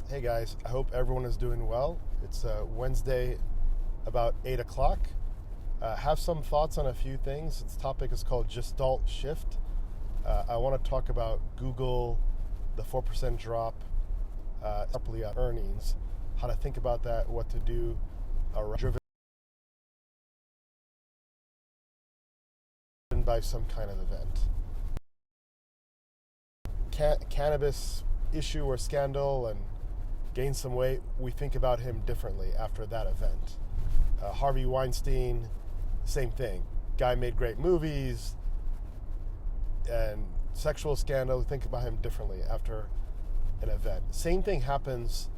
Hey guys, I hope everyone is doing well. It's Wednesday, about 8 o'clock. Have some thoughts on a few things. This topic is called Gestalt Shift. I want to talk about Google, the 4% drop, sharply on earnings, how to think about that, what to do, driven by some kind of event. Cannabis issue or scandal and gained some weight, we think about him differently after that event. Harvey Weinstein, same thing. Guy made great movies and sexual scandal, we think about him differently after an event. Same thing happens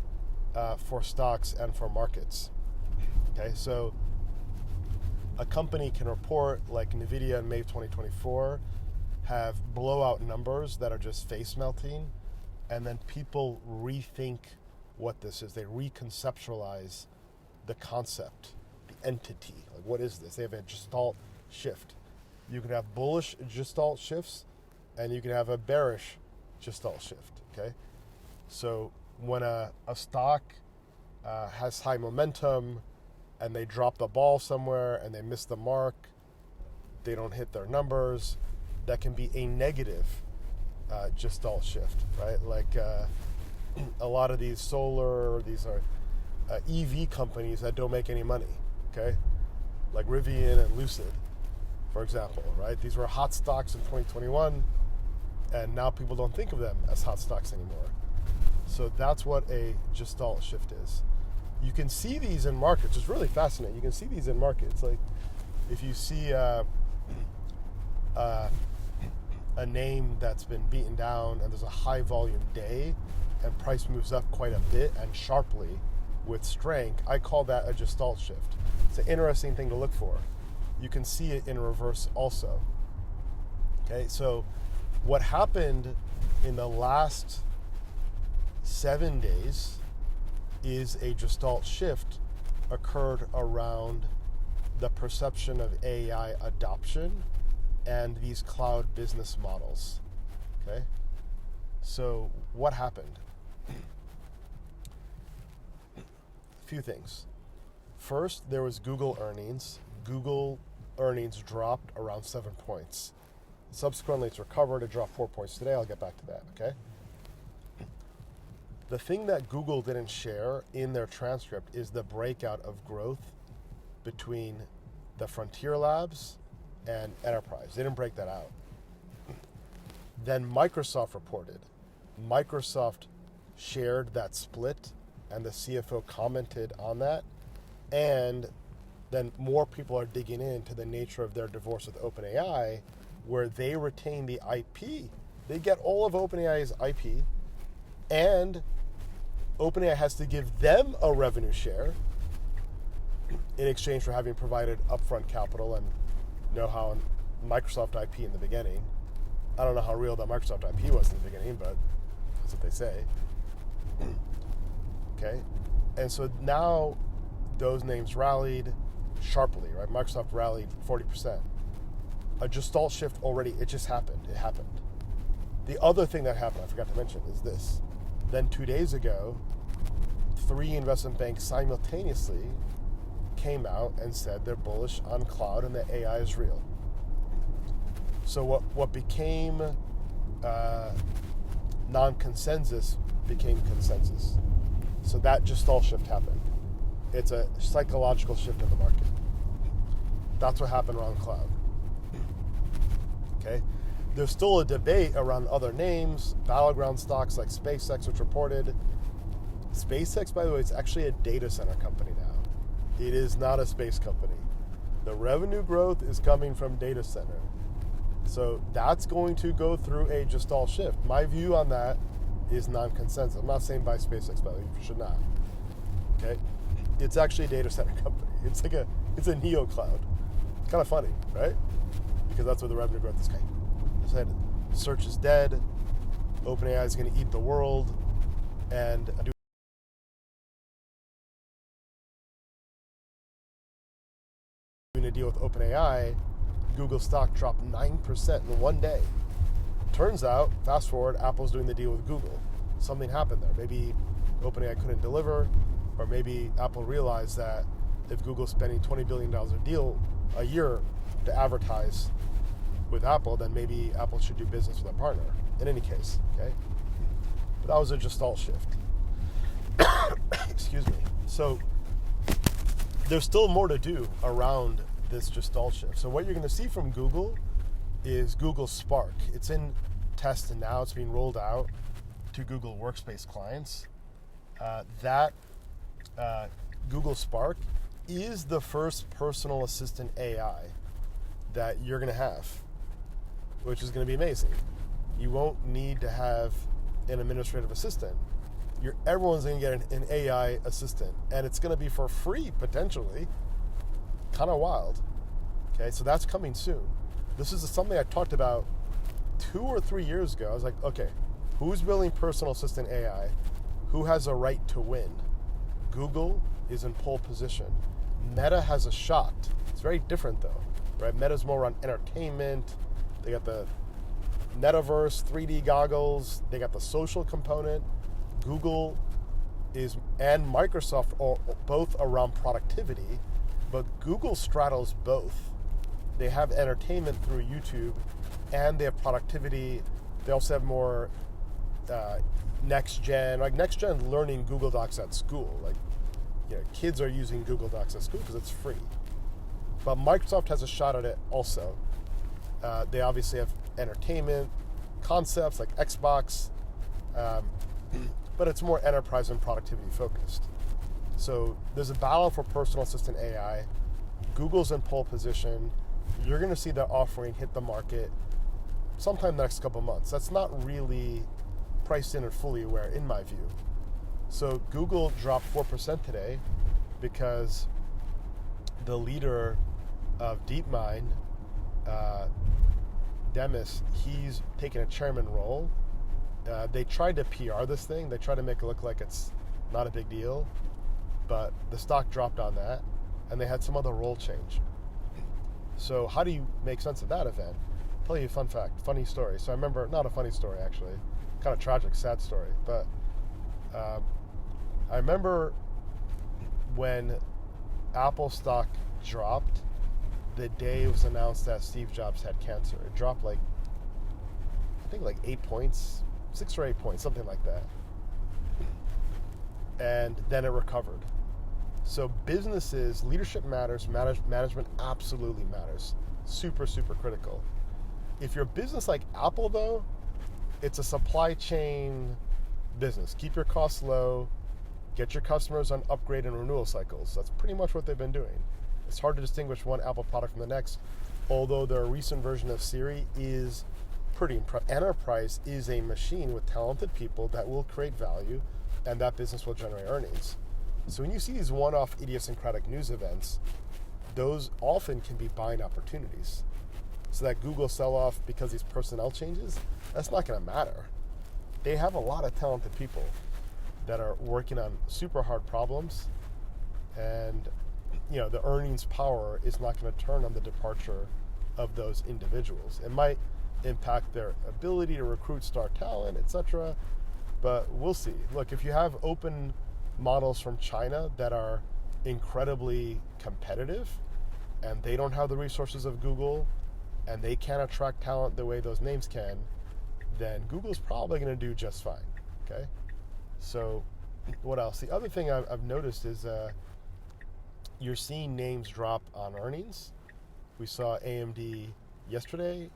for stocks and for markets. Okay, so a company can report, like Nvidia in May 2024, have blowout numbers that are just face melting, and then people rethink what this is. They reconceptualize the concept, the entity. Like, what is this? They have a Gestalt shift. You can have bullish Gestalt shifts, and you can have a bearish Gestalt shift, okay? So when a stock has high momentum, and they drop the ball somewhere, and they miss the mark, they don't hit their numbers, that can be a negative Gestalt shift, right? Like a lot of these these are EV companies that don't make any money, okay? Like Rivian and Lucid, for example, right? These were hot stocks in 2021, and now people don't think of them as hot stocks anymore. So that's what a Gestalt shift is. You can see these in markets. It's really fascinating. You can see these in markets. Like if you see a name that's been beaten down and there's a high volume day and price moves up quite a bit and sharply with strength, I call that a Gestalt shift. It's an interesting thing to look for. You can see it in reverse also. Okay, so what happened in the last 7 days is a Gestalt shift occurred around the perception of AI adoption and these cloud business models. Okay, so what happened? A few things. First, there was Google earnings. Google earnings dropped around 7 points. Subsequently, it's recovered. It dropped 4 points today. I'll get back to that, okay? The thing that Google didn't share in their transcript is the breakout of growth between the frontier labs and enterprise. They didn't break that out. Then Microsoft reported. Microsoft shared that split, and the CFO commented on that. And then more people are digging into the nature of their divorce with OpenAI, where they retain the IP. They get all of OpenAI's IP, and OpenAI has to give them a revenue share in exchange for having provided upfront capital and know-how and Microsoft IP in the beginning. I don't know how real that Microsoft IP was in the beginning, but that's what they say. Okay, and so now those names rallied sharply, right? Microsoft rallied 40%. A Gestalt shift already, it just happened. It happened. The other thing that happened, I forgot to mention, is this. Then 2 days ago, 3 investment banks simultaneously came out and said they're bullish on cloud and that AI is real. So what became non-consensus became consensus. So that Gestalt shift happened. It's a psychological shift in the market. That's what happened around cloud. Okay? There's still a debate around other names, battleground stocks like SpaceX, which reported. SpaceX, by the way, it's actually a data center company now. It is not a space company. The revenue growth is coming from data center. So that's going to go through a Gestalt shift. My view on that is non-consensus. I'm not saying buy SpaceX, by the way, you should not. Okay? It's actually a data center company. It's a neo cloud. It's kind of funny, right? Because that's where the revenue growth is going. Said search is dead. OpenAI is going to eat the world, and doing a deal with OpenAI, Google stock dropped 9% in one day. Turns out, fast forward, Apple's doing the deal with Google. something happened there. Maybe OpenAI couldn't deliver, or maybe Apple realized that if Google's spending $20 billion a year to advertise with Apple, then maybe Apple should do business with a partner. In any case, okay? But that was a Gestalt shift. Excuse me. So there's still more to do around this Gestalt shift. So what you're going to see from Google is Google Spark. It's in test and now it's being rolled out to Google Workspace clients. Google Spark is the first personal assistant AI that you're going to have, which is going to be amazing. You won't need to have an administrative assistant. Everyone's going to get an AI assistant, and it's going to be for free, potentially. Kind of wild. Okay, so that's coming soon. This is something I talked about 2 or 3 years ago. I was like, okay, who's building personal assistant AI? Who has a right to win? Google is in pole position. Meta has a shot. It's very different though, right? Meta's more on entertainment. They got the metaverse, 3D goggles. They got the social component. Google and Microsoft are both around productivity, but Google straddles both. They have entertainment through YouTube, and they have productivity. They also have more next gen learning Google Docs at school. Like, kids are using Google Docs at school because it's free. But Microsoft has a shot at it also. They obviously have entertainment concepts like Xbox, but it's more enterprise and productivity focused. So there's a battle for personal assistant AI. Google's in pole position. You're going to see that offering hit the market sometime next couple months. That's not really priced in and fully aware, in my view. So Google dropped 4% today because the leader of DeepMind, Demis, he's taken a chairman role. They tried to PR this thing. They tried to make it look like it's not a big deal, but the stock dropped on that, and they had some other role change. So how do you make sense of that event? I'll tell you a fun fact, funny story. So I remember, not a funny story actually, kind of tragic, sad story, but I remember when Apple stock dropped the day it was announced that Steve Jobs had cancer. It dropped I think 8 points, 6 or 8 points, something like that. And then it recovered. So businesses, leadership matters, management absolutely matters. Super, super critical. If you're a business like Apple though, it's a supply chain business. Keep your costs low, get your customers on upgrade and renewal cycles. That's pretty much what they've been doing. It's hard to distinguish one Apple product from the next, although their recent version of Siri is pretty impressive. Enterprise is a machine with talented people that will create value, and that business will generate earnings. So when you see these one-off idiosyncratic news events, those often can be buying opportunities. So that Google sell-off because these personnel changes, that's not going to matter. They have a lot of talented people that are working on super hard problems, and the earnings power is not going to turn on the departure of those individuals. It might impact their ability to recruit star talent, etc., but we'll see. Look, if you have open models from China that are incredibly competitive and they don't have the resources of Google and they can't attract talent the way those names can, then Google's probably going to do just fine, okay? So what else? The other thing I've noticed is you're seeing names drop on earnings. We saw AMD yesterday.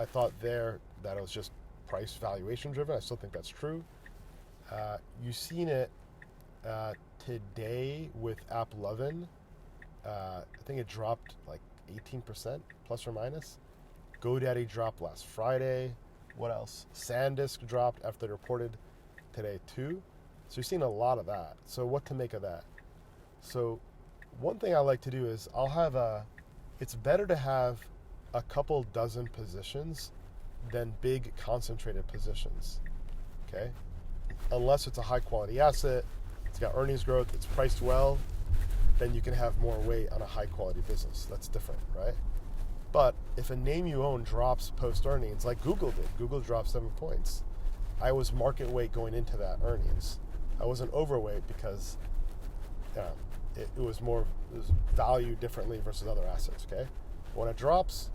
I thought that it was just price valuation driven. I still think that's true. You've seen it today with AppLovin. I think it dropped 18% plus or minus. GoDaddy dropped last Friday. What else? Sandisk dropped after they reported today too. So you're seeing a lot of that. So what to make of that? So one thing I like to do is it's better to have a couple dozen positions than big concentrated positions, okay? Unless it's a high quality asset, it's got earnings growth, it's priced well, then you can have more weight on a high quality business. That's different, right? But if a name you own drops post earnings, like Google did, Google dropped 7 points, I was market weight going into that earnings. I wasn't overweight because it was valued differently versus other assets, okay? When it drops,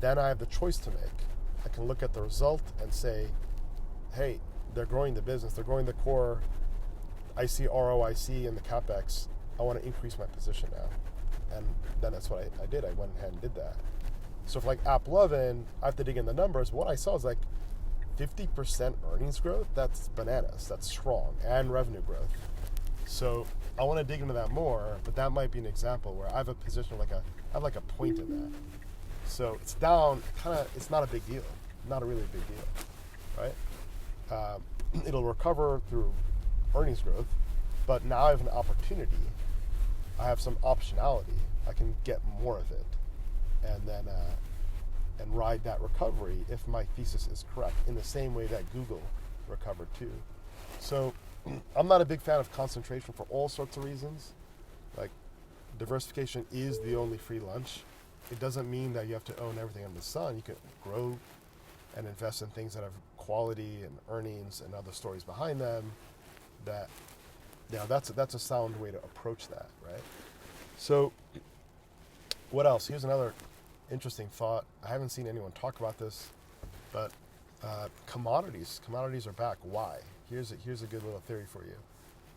then I have the choice to make. I can look at the result and say, hey, they're growing the business, they're growing the core, I see ROIC and the CapEx, I want to increase my position now. And then that's what I did. I went ahead and did that. So for like AppLovin, I have to dig in the numbers. What I saw is like 50% earnings growth. That's bananas. That's strong. And revenue growth. So I want to dig into that more, but that might be an example where I have a position I have like a point in that. So it's down, it's not a big deal. Not a really big deal, right? It'll recover through earnings growth, but now I have an opportunity. I have some optionality. I can get more of it, and then and ride that recovery if my thesis is correct. In the same way that Google recovered too. So I'm not a big fan of concentration for all sorts of reasons. Like diversification is the only free lunch. It doesn't mean that you have to own everything under the sun. You can grow and invest in things that have quality and earnings and other stories behind them. That's a sound way to approach that, right? So what else? Here's another interesting thought. I haven't seen anyone talk about this, but commodities are back. Why? Here's a good little theory for you.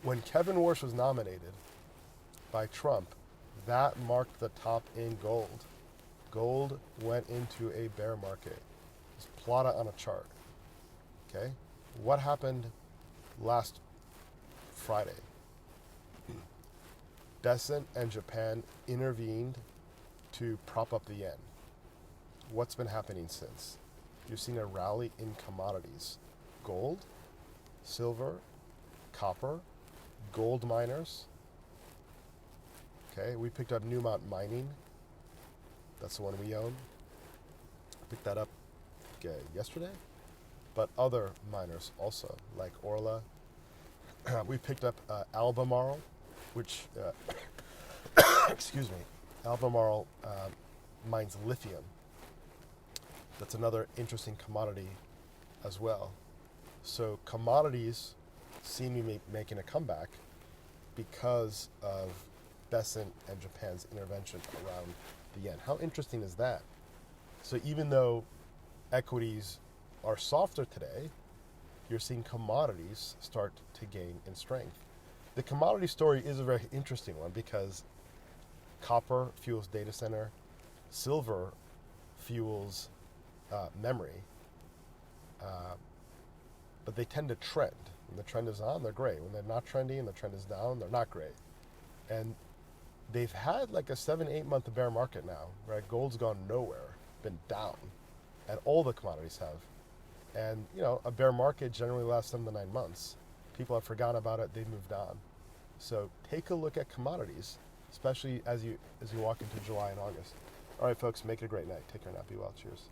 When Kevin Warsh was nominated by Trump, that marked the top in gold. Gold went into a bear market. It's plotted on a chart. Okay? What happened last Friday? Besant and Japan intervened to prop up the yen. What's been happening since? You've seen a rally in commodities. Gold, silver, copper, gold miners. Okay, we picked up Newmont Mining. That's the one we own. Picked that up yesterday. But other miners also, like Orla. We picked up Albemarle, which, excuse me, Albemarle mines lithium. That's another interesting commodity as well. So commodities seem to be making a comeback because of Besant and Japan's intervention around the yen. How interesting is that? So even though equities are softer today, you're seeing commodities start to gain in strength. The commodity story is a very interesting one because copper fuels data center, silver fuels memory, but they tend to trend. When the trend is on, they're great. When they're not trendy and the trend is down, they're not great. And they've had like a 7-8 month bear market now, right? Gold's gone nowhere, been down, and all the commodities have. And a bear market generally lasts 7 to 9 months. People have forgotten about it, they've moved on. So take a look at commodities, especially as you walk into July and August. All right, folks, make it a great night. Take care now. Be well. Cheers.